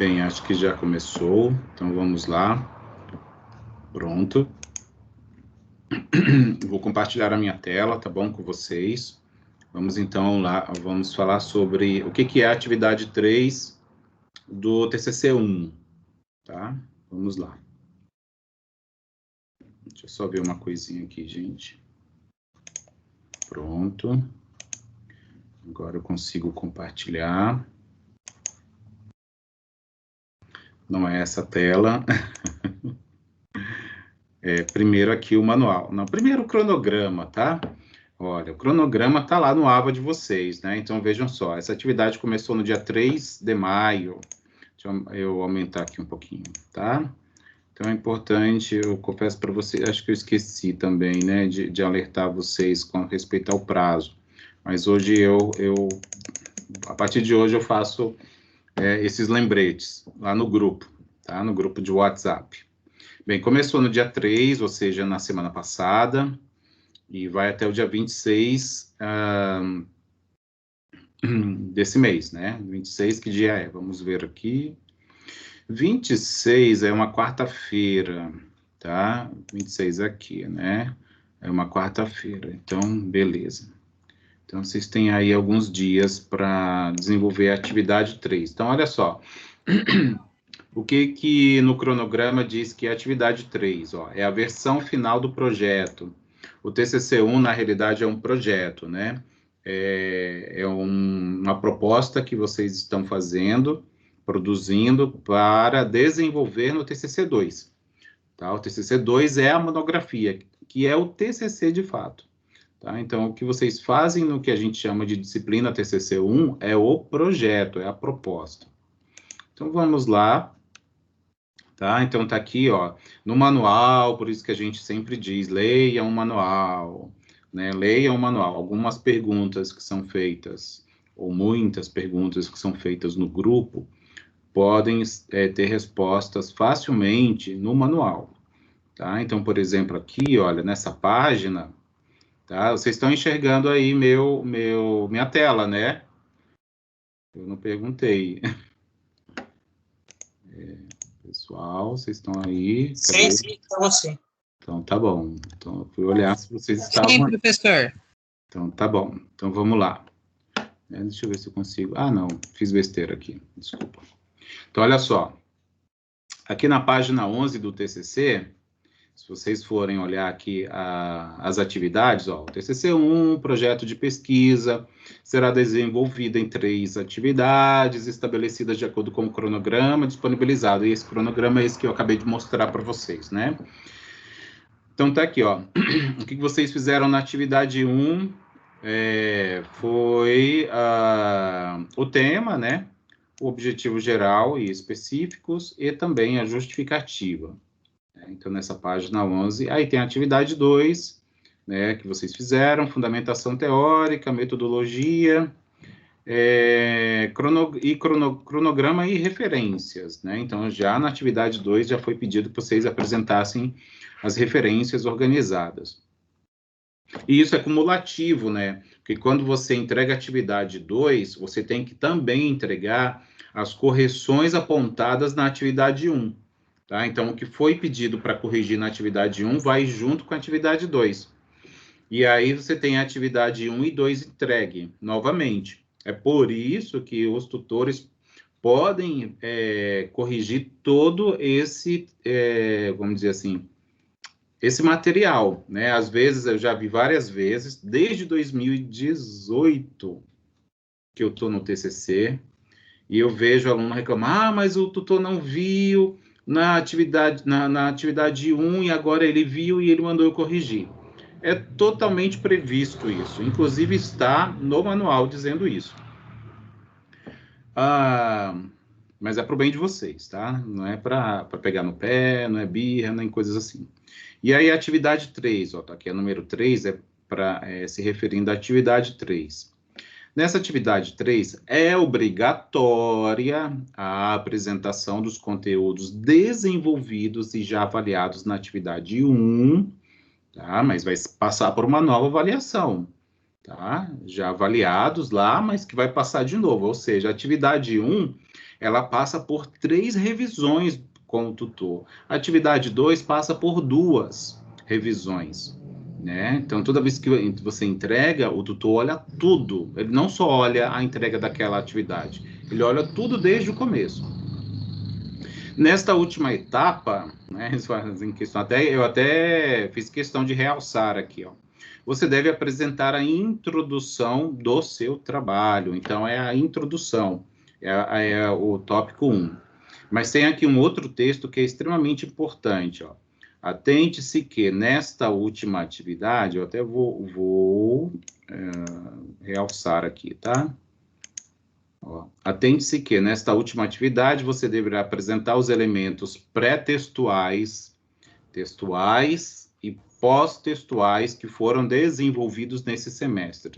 Bem, acho que já começou, então vamos lá. Pronto. Vou compartilhar a minha tela, tá bom, com vocês. Vamos então lá, vamos falar sobre o que é a atividade 3 do TCC1, tá? Vamos lá. Deixa eu só ver uma coisinha aqui, gente. Pronto. Agora eu consigo compartilhar. Não é essa tela. Primeiro aqui o manual. Não, primeiro o cronograma, tá? Olha, o cronograma tá lá no aba de vocês, né? Então, vejam só, essa atividade começou no dia 3 de maio. Deixa eu aumentar aqui um pouquinho, tá? Então, é importante, eu confesso para vocês, acho que eu esqueci também, né, de alertar vocês com respeito ao prazo. Mas hoje a partir de hoje eu faço esses lembretes lá no grupo, tá? No grupo de WhatsApp. Bem, começou no dia 3, ou seja, na semana passada, e vai até o dia 26 desse mês, né? 26, que dia é? Vamos ver aqui. 26 é uma quarta-feira, tá? 26 aqui, né? É uma quarta-feira, então, beleza. Então, vocês têm aí alguns dias para desenvolver a atividade 3. Então, olha só. O que no cronograma diz que é a atividade 3, ó, é a versão final do projeto. O TCC1, na realidade, é um projeto, né? Uma proposta que vocês estão fazendo, produzindo para desenvolver no TCC2. Tá? O TCC2 é a monografia, que é o TCC de fato. Tá? Então, o que vocês fazem no que a gente chama de disciplina TCC1 é o projeto, é a proposta. Então, vamos lá. Tá? Então, tá aqui, ó, no manual, por isso que a gente sempre diz, leia um manual, né? Leia um manual. Algumas perguntas que são feitas, ou muitas perguntas que são feitas no grupo, podem ter respostas facilmente no manual, tá? Então, por exemplo, aqui, olha, nessa página, tá? Vocês estão enxergando aí minha tela, né? Eu não perguntei. Pessoal, vocês estão aí? Sim, sim, para você. Então, tá bom. Então, eu fui olhar se vocês estavam... Sim, professor. Então, tá bom. Então, vamos lá. Deixa eu ver se eu consigo... Ah, não. Fiz besteira aqui. Desculpa. Então, olha só. Aqui na página 11 do TCC, se vocês forem olhar aqui as atividades, ó, o TCC1, projeto de pesquisa, será desenvolvido em 3 atividades, estabelecidas de acordo com o cronograma disponibilizado. E esse cronograma é esse que eu acabei de mostrar para vocês, né? Então, tá aqui, ó. O que vocês fizeram na atividade 1 foi o tema, né? O objetivo geral e específicos e também a justificativa. Então, nessa página 11, aí tem a atividade 2, né, que vocês fizeram, fundamentação teórica, metodologia, cronograma e referências, né? Então, já na atividade 2, já foi pedido que vocês apresentassem as referências organizadas. E isso é cumulativo, né? Porque quando você entrega a atividade 2, você tem que também entregar as correções apontadas na atividade 1. Tá? Então, o que foi pedido para corrigir na atividade 1 vai junto com a atividade 2. E aí você tem a atividade 1 e 2 entregue novamente. É por isso que os tutores podem corrigir todo esse, vamos dizer assim, esse material, né? Às vezes, eu já vi várias vezes, desde 2018, que eu estou no TCC, e eu vejo aluno reclamar, mas o tutor não viu na atividade 1, e agora ele viu e ele mandou eu corrigir. É totalmente previsto isso, inclusive está no manual dizendo isso. Mas é para o bem de vocês, tá? Não é para pegar no pé, não é birra, nem coisas assim. E aí, a atividade 3, ó, tá aqui, a número 3 para se referindo à atividade 3. Nessa atividade 3, é obrigatória a apresentação dos conteúdos desenvolvidos e já avaliados na atividade 1, tá? Mas vai passar por uma nova avaliação, tá? Já avaliados lá, mas que vai passar de novo, ou seja, a atividade 1 ela passa por 3 revisões com o tutor. A atividade 2 passa por 2 revisões, né? Então, toda vez que você entrega, o tutor olha tudo. Ele não só olha a entrega daquela atividade, ele olha tudo desde o começo. Nesta última etapa, né, eu até fiz questão de realçar aqui, ó. Você deve apresentar a introdução do seu trabalho. Então, é a introdução, é o tópico 1. Mas tem aqui um outro texto que é extremamente importante, ó. Atente-se que nesta última atividade, eu até vou realçar aqui, tá? Atente-se que nesta última atividade você deverá apresentar os elementos pré-textuais, textuais e pós-textuais que foram desenvolvidos nesse semestre.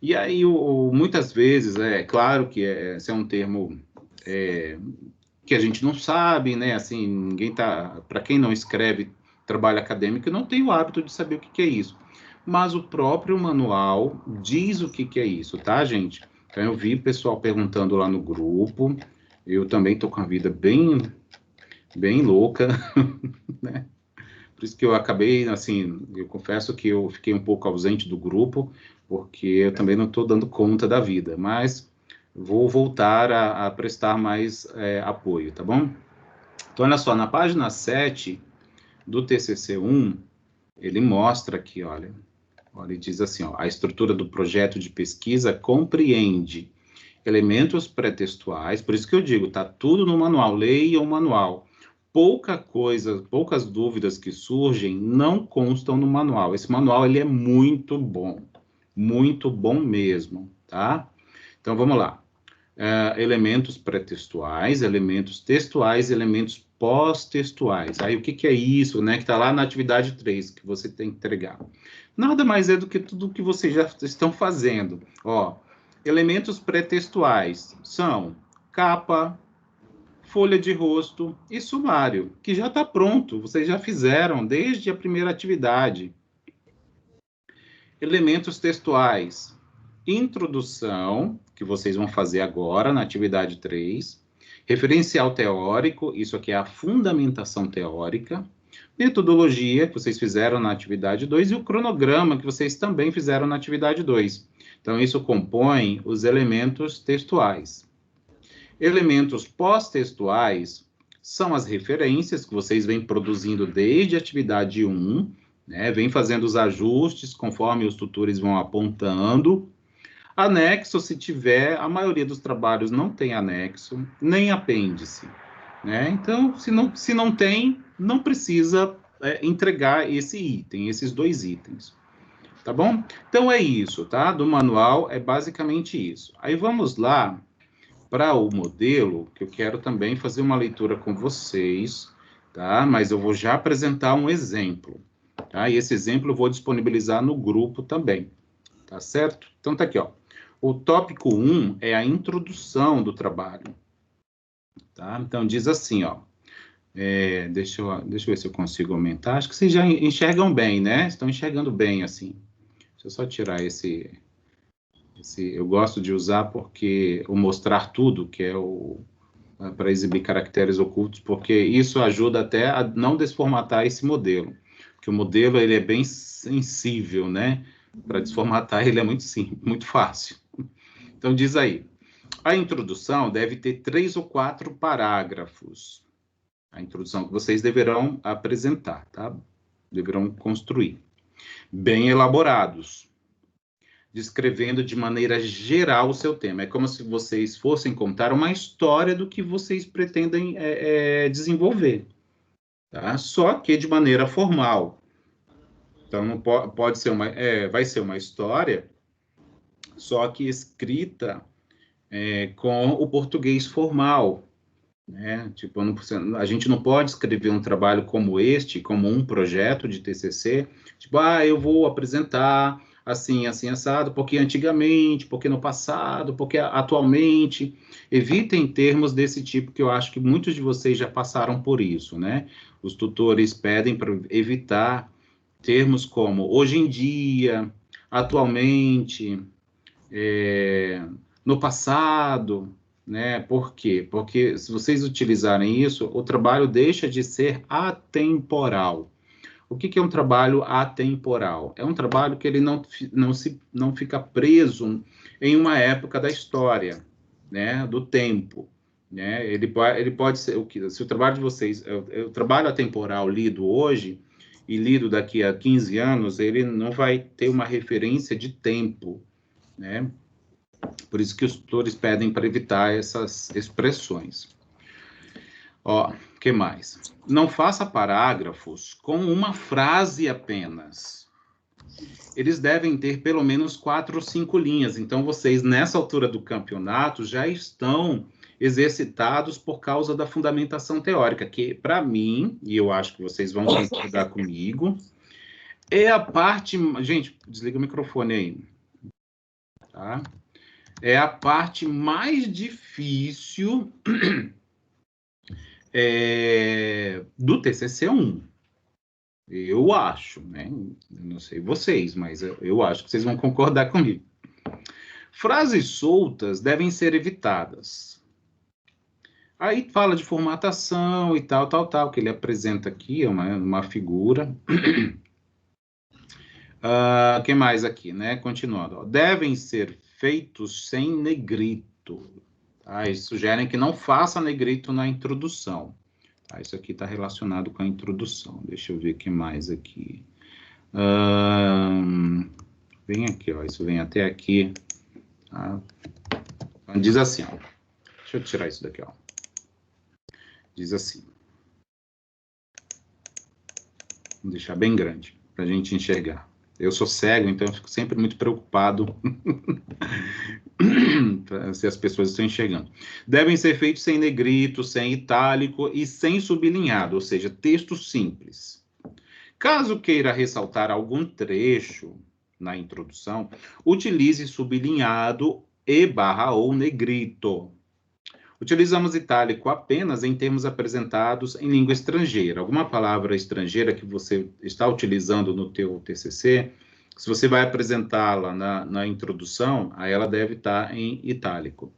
E aí, muitas vezes, é claro que esse é um termo que a gente não sabe, né? Assim, ninguém tá, para quem não escreve trabalho acadêmico, não tem o hábito de saber o que é isso. Mas o próprio manual diz o que é isso, tá, gente? Então, eu vi o pessoal perguntando lá no grupo. Eu também tô com a vida bem louca, né? Por isso que eu acabei, assim, eu confesso que eu fiquei um pouco ausente do grupo, porque eu também não estou dando conta da vida, mas vou voltar a prestar mais apoio, tá bom? Então, olha só, na página 7 do TCC1, ele mostra aqui, olha, ele diz assim, ó, a estrutura do projeto de pesquisa compreende elementos pré-textuais, por isso que eu digo, tá tudo no manual, leia o manual. Poucas dúvidas que surgem não constam no manual. Esse manual, ele é muito bom mesmo, tá? Então, vamos lá. Elementos pré-textuais, elementos textuais, elementos pós-textuais. Aí, o que é isso, né? Que está lá na atividade 3, que você tem que entregar. Nada mais é do que tudo que vocês já estão fazendo. Ó, elementos pré-textuais são capa, folha de rosto e sumário, que já está pronto, vocês já fizeram desde a primeira atividade. Elementos textuais, introdução, que vocês vão fazer agora na atividade 3, referencial teórico, isso aqui é a fundamentação teórica, metodologia, que vocês fizeram na atividade 2, e o cronograma, que vocês também fizeram na atividade 2. Então, isso compõe os elementos textuais. Elementos pós-textuais são as referências que vocês vêm produzindo desde a atividade 1, né? Vem fazendo os ajustes conforme os tutores vão apontando. Anexo, se tiver, a maioria dos trabalhos não tem anexo, nem apêndice, né? Então, se não tem, não precisa entregar esses 2 itens. Tá bom? Então, é isso, tá? Do manual é basicamente isso. Aí, vamos lá para o modelo, que eu quero também fazer uma leitura com vocês, tá? Mas eu vou já apresentar um exemplo, tá? E esse exemplo eu vou disponibilizar no grupo também, tá certo? Então, tá aqui, ó. O tópico 1 é a introdução do trabalho, tá? Então, diz assim, ó. Deixa eu ver se eu consigo aumentar. Acho que vocês já enxergam bem, né? Estão enxergando bem, assim. Deixa eu só tirar esse eu gosto de usar porque o mostrar tudo, que é para exibir caracteres ocultos, porque isso ajuda até a não desformatar esse modelo, porque o modelo ele é bem sensível, né? Para desformatar ele é muito fácil. Então diz aí, a introdução deve ter 3 ou 4 parágrafos. A introdução que vocês deverão apresentar, tá? Deverão construir. Bem elaborados, descrevendo de maneira geral o seu tema. É como se vocês fossem contar uma história do que vocês pretendem desenvolver, tá? Só que de maneira formal. Então, não pode ser vai ser uma história, só que escrita com o português formal, né? Tipo, a gente não pode escrever um trabalho como este, como um projeto de TCC, tipo, eu vou apresentar assim, assim, assado, porque antigamente, porque no passado, porque atualmente. Evitem termos desse tipo, que eu acho que muitos de vocês já passaram por isso, né? Os tutores pedem para evitar termos como hoje em dia, atualmente, no passado, né? Por quê? Porque se vocês utilizarem isso, o trabalho deixa de ser atemporal. O que é um trabalho atemporal? É um trabalho que ele não fica preso em uma época da história, né? Do tempo. Né? Ele pode ser, se o trabalho de vocês, o trabalho atemporal lido hoje e lido daqui a 15 anos, ele não vai ter uma referência de tempo, né? Por isso que os tutores pedem para evitar essas expressões. Ó, o que mais? Não faça parágrafos com uma frase apenas. Eles devem ter pelo menos 4 ou 5 linhas. Então, vocês, nessa altura do campeonato, já estão exercitados por causa da fundamentação teórica, que, para mim, e eu acho que vocês vão concordar comigo, é a parte... Gente, desliga o microfone aí. Tá? É a parte mais difícil do TCC1. Eu acho, né? Eu não sei vocês, mas eu acho que vocês vão concordar comigo. Frases soltas devem ser evitadas. Aí fala de formatação e tal, que ele apresenta aqui, é uma figura. Que mais aqui, né? Continuando. Ó. Devem ser feitos sem negrito. Tá? Eles sugerem que não faça negrito na introdução. Tá? Isso aqui está relacionado com a introdução. Deixa eu ver o que mais aqui. Vem aqui, ó. Isso vem até aqui. Tá? Diz assim, ó. Deixa eu tirar isso daqui, ó. Diz assim. Vou deixar bem grande, para a gente enxergar. Eu sou cego, então eu fico sempre muito preocupado se as pessoas estão enxergando. Devem ser feitos sem negrito, sem itálico e sem sublinhado, ou seja, texto simples. Caso queira ressaltar algum trecho na introdução, utilize sublinhado e barra ou negrito. Utilizamos itálico apenas em termos apresentados em língua estrangeira. Alguma palavra estrangeira que você está utilizando no teu TCC, se você vai apresentá-la na introdução, aí ela deve estar em itálico.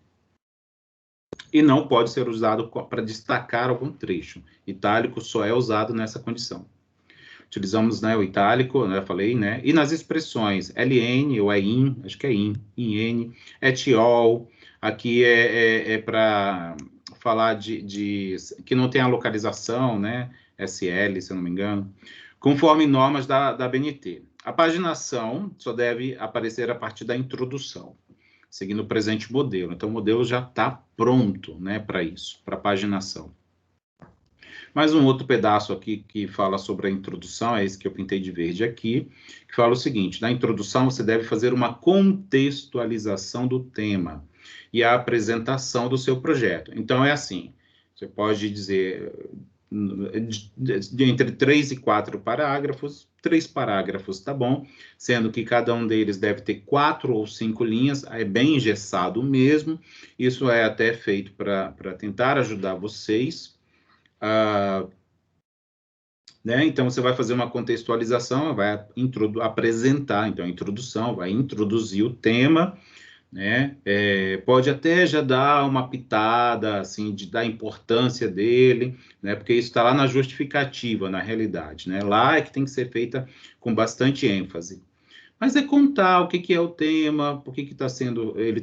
E não pode ser usado para destacar algum trecho. Itálico só é usado nessa condição. Utilizamos, né, o itálico, né, eu falei, né? E nas expressões LN ou in, acho que é in, etiol, aqui é para falar de que não tem a localização, né? SL, se eu não me engano, conforme normas da BNT. A paginação só deve aparecer a partir da introdução, seguindo o presente modelo. Então, o modelo já está pronto, né, para isso, para paginação. Mais um outro pedaço aqui que fala sobre a introdução, é esse que eu pintei de verde aqui, que fala o seguinte: na introdução você deve fazer uma contextualização do tema e a apresentação do seu projeto. Então, é assim, você pode dizer entre 3 e 4 parágrafos, 3 parágrafos tá bom, sendo que cada um deles deve ter 4 ou 5 linhas, é bem engessado mesmo, isso é até feito para tentar ajudar vocês. Né? Então, você vai fazer uma contextualização, vai apresentar, então, a introdução, vai introduzir o tema, né? Pode até já dar uma pitada, assim, da importância dele, né? Porque isso está lá na justificativa, na realidade, né? Lá é que tem que ser feita com bastante ênfase. Mas é contar o que é o tema, por que ele está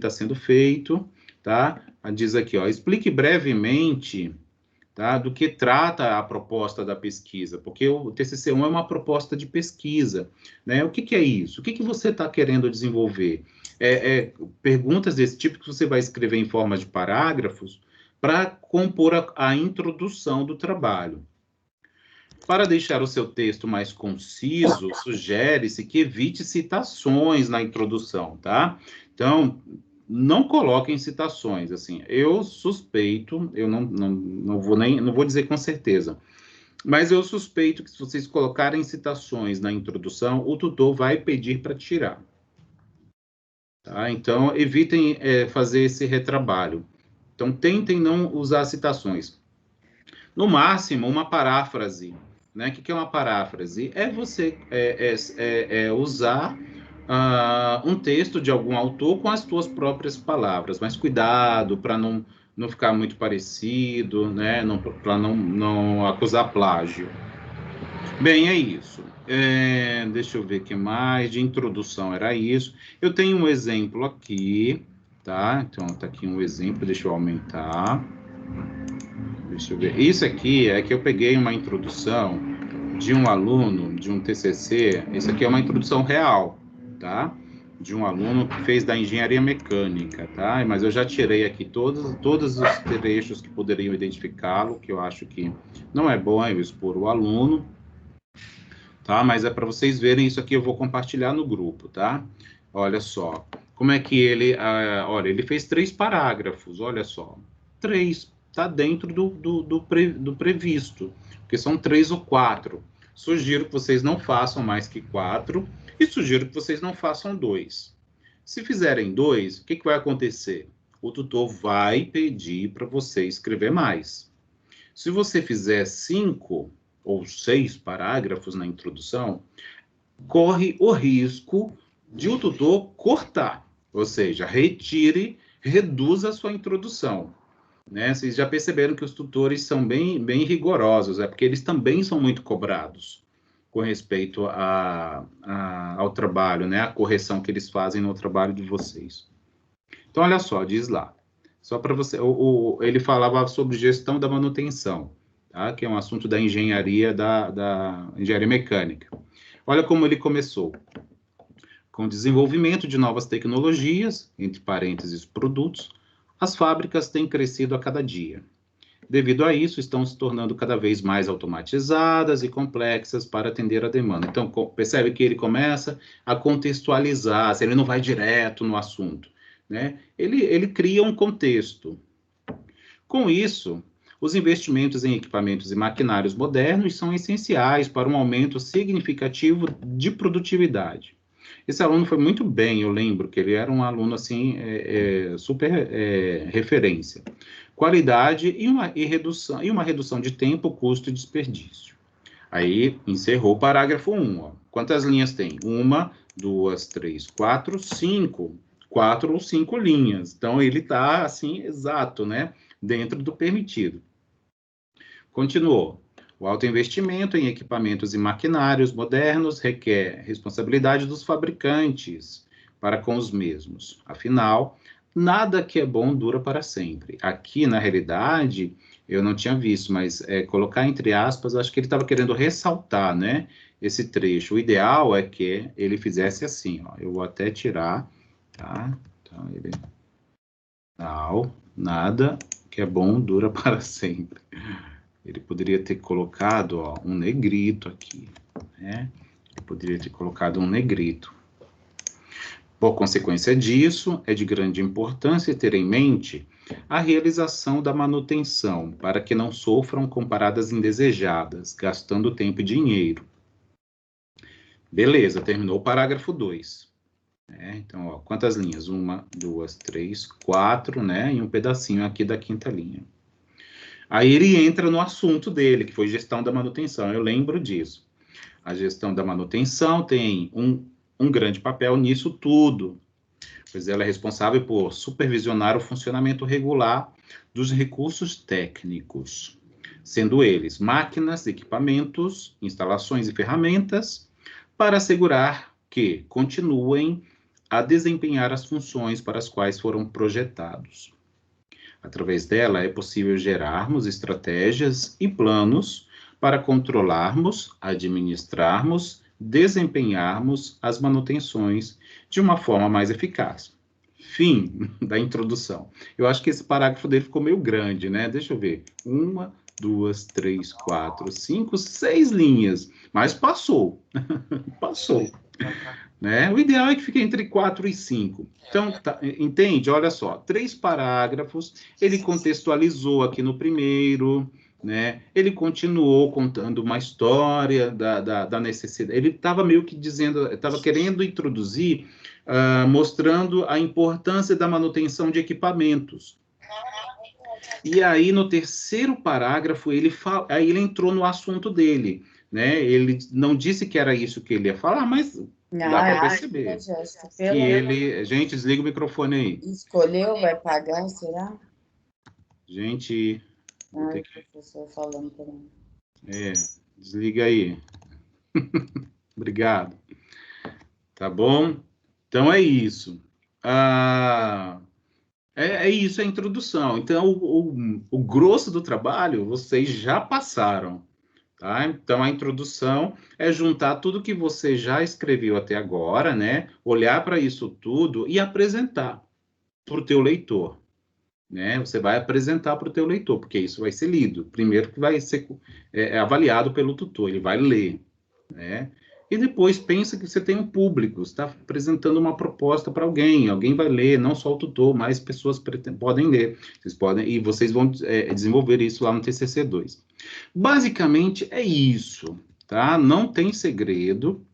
sendo feito, tá? Diz aqui, ó, explique brevemente... Tá? Do que trata a proposta da pesquisa, porque o TCC1 é uma proposta de pesquisa, né? O que é isso? O que você está querendo desenvolver? Perguntas desse tipo que você vai escrever em forma de parágrafos para compor a introdução do trabalho. Para deixar o seu texto mais conciso, sugere-se que evite citações na introdução, tá? Então, não coloquem citações, assim, eu suspeito, eu não vou dizer com certeza, mas eu suspeito que se vocês colocarem citações na introdução, o tutor vai pedir para tirar. Tá? Então, evitem fazer esse retrabalho. Então, tentem não usar citações. No máximo, uma paráfrase. Né? O que é uma paráfrase? É você usar um texto de algum autor com as tuas próprias palavras, mas cuidado para não ficar muito parecido, né? Para não acusar plágio. Bem, é isso. Deixa eu ver o que mais. De introdução era isso. Eu tenho um exemplo aqui, tá? Então, tá aqui um exemplo, deixa eu aumentar. Deixa eu ver. Isso aqui é que eu peguei uma introdução de um aluno, de um TCC. Isso aqui é uma introdução real, tá? De um aluno que fez da engenharia mecânica, tá? Mas eu já tirei aqui todos os trechos que poderiam identificá-lo, que eu acho que não é bom eu expor o aluno, tá? Mas é para vocês verem, isso aqui eu vou compartilhar no grupo, tá? Olha só, como é que ele... olha, ele fez 3 parágrafos, olha só. 3, tá dentro do previsto, porque são 3 ou 4. Sugiro que vocês não façam mais que 4 e sugiro que vocês não façam 2. Se fizerem 2, o que vai acontecer? O tutor vai pedir para você escrever mais. Se você fizer 5 ou 6 parágrafos na introdução, corre o risco de o tutor cortar, ou seja, reduza a sua introdução. Né? Vocês já perceberam que os tutores são bem rigorosos, porque eles também são muito cobrados com respeito ao trabalho, né? A correção que eles fazem no trabalho de vocês. Então, olha só, diz lá. Só para você... ele falava sobre gestão da manutenção, tá? Que é um assunto da engenharia, da engenharia mecânica. Olha como ele começou. Com o desenvolvimento de novas tecnologias, entre parênteses, produtos, as fábricas têm crescido a cada dia. Devido a isso, estão se tornando cada vez mais automatizadas e complexas para atender a demanda. Então, percebe que ele começa a contextualizar, ele não vai direto no assunto, né? Ele cria um contexto. Com isso, os investimentos em equipamentos e maquinários modernos são essenciais para um aumento significativo de produtividade. Esse aluno foi muito bem, eu lembro que ele era um aluno assim, super referência. Qualidade e uma redução de tempo, custo e desperdício. Aí encerrou o parágrafo 1. Ó. Quantas linhas tem? 1, 2, 3, 4, 5. 4 ou 5 linhas. Então ele está assim, exato, né? Dentro do permitido. Continuou. O alto investimento em equipamentos e maquinários modernos requer responsabilidade dos fabricantes para com os mesmos. Afinal, nada que é bom dura para sempre. Aqui, na realidade, eu não tinha visto, mas colocar entre aspas, acho que ele estava querendo ressaltar, né, esse trecho. O ideal é que ele fizesse assim, ó. Eu vou até tirar, tá? Então, ele... Não, nada que é bom dura para sempre. Ele poderia ter colocado, ó, um negrito aqui, né? Ele poderia ter colocado um negrito. Por consequência disso, é de grande importância ter em mente a realização da manutenção, para que não sofram com paradas indesejadas, gastando tempo e dinheiro. Beleza, terminou o parágrafo 2. Então, ó, quantas linhas? 1, 2, 3, 4, né? E um pedacinho aqui da 5ª linha. Aí ele entra no assunto dele, que foi gestão da manutenção. Eu lembro disso. A gestão da manutenção tem um grande papel nisso tudo, pois ela é responsável por supervisionar o funcionamento regular dos recursos técnicos, sendo eles máquinas, equipamentos, instalações e ferramentas, para assegurar que continuem a desempenhar as funções para as quais foram projetados. Através dela, é possível gerarmos estratégias e planos para controlarmos, administrarmos, desempenharmos as manutenções de uma forma mais eficaz. Fim da introdução. Eu acho que esse parágrafo dele ficou meio grande, né? Deixa eu ver. 1, 2, 3, 4, 5, 6 linhas. Mas passou. Passou. Né? O ideal é que fique entre 4 e 5. Então, entende? Olha só, 3 parágrafos, ele contextualizou aqui no primeiro, né? Ele continuou contando uma história da necessidade. Ele estava meio que dizendo, estava querendo introduzir, mostrando a importância da manutenção de equipamentos. E aí, no 3º parágrafo, aí ele entrou no assunto dele. Né? Ele não disse que era isso que ele ia falar, mas Dá para perceber que ele... Gente, desliga o microfone aí. Escolheu, vai pagar, será? Gente... o professor falando para mim. Desliga aí. Obrigado. Tá bom? Então, é isso. É isso, a introdução. Então, o grosso do trabalho, vocês já passaram. Tá? Então, a introdução é juntar tudo que você já escreveu até agora, né? Olhar para isso tudo e apresentar para o teu leitor. Né? Você vai apresentar para o teu leitor, porque isso vai ser lido. Primeiro que vai ser avaliado pelo tutor, ele vai ler. Né? E depois pensa que você tem um público, está apresentando uma proposta para alguém vai ler, não só o tutor, mais pessoas podem ler. Vocês vão desenvolver isso lá no TCC2. Basicamente é isso, tá? Não tem segredo.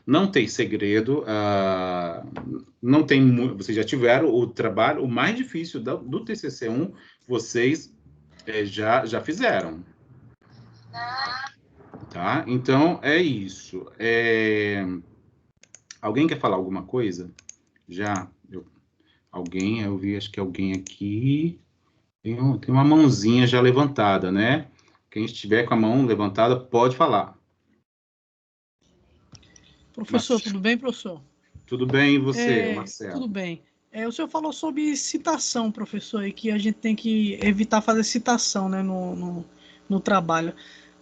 Não tem segredo, não tem. Vocês já tiveram o trabalho, o mais difícil do TCC1, vocês já fizeram. Tá? Então, é isso. Alguém quer falar alguma coisa? Eu vi, acho que alguém aqui. Tem uma mãozinha já levantada, né? Quem estiver com a mão levantada, pode falar. Professor, tudo bem, professor? Tudo bem, e você, Marcelo? Tudo bem. O senhor falou sobre citação, professor, e que a gente tem que evitar fazer citação, né, no trabalho.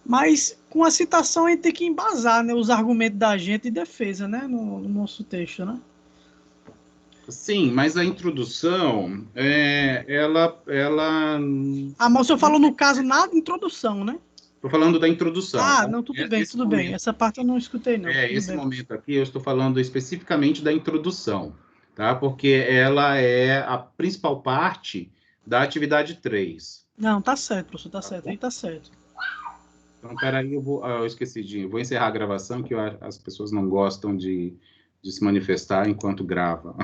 Mas com a citação a gente tem que embasar, né, os argumentos da gente de defesa, né, no nosso texto, né? Sim, mas a introdução, ela... Mas o senhor falou no caso na introdução, né? Estou falando da introdução. Não, tudo bem. Essa parte eu não escutei, não. Esse momento aqui eu estou falando especificamente da introdução, tá? Porque ela é a principal parte da atividade 3. Não, tá certo, professor, tá certo. Aí tá certo. Então, peraí, eu esqueci eu vou encerrar a gravação, que as pessoas não gostam de se manifestar enquanto grava.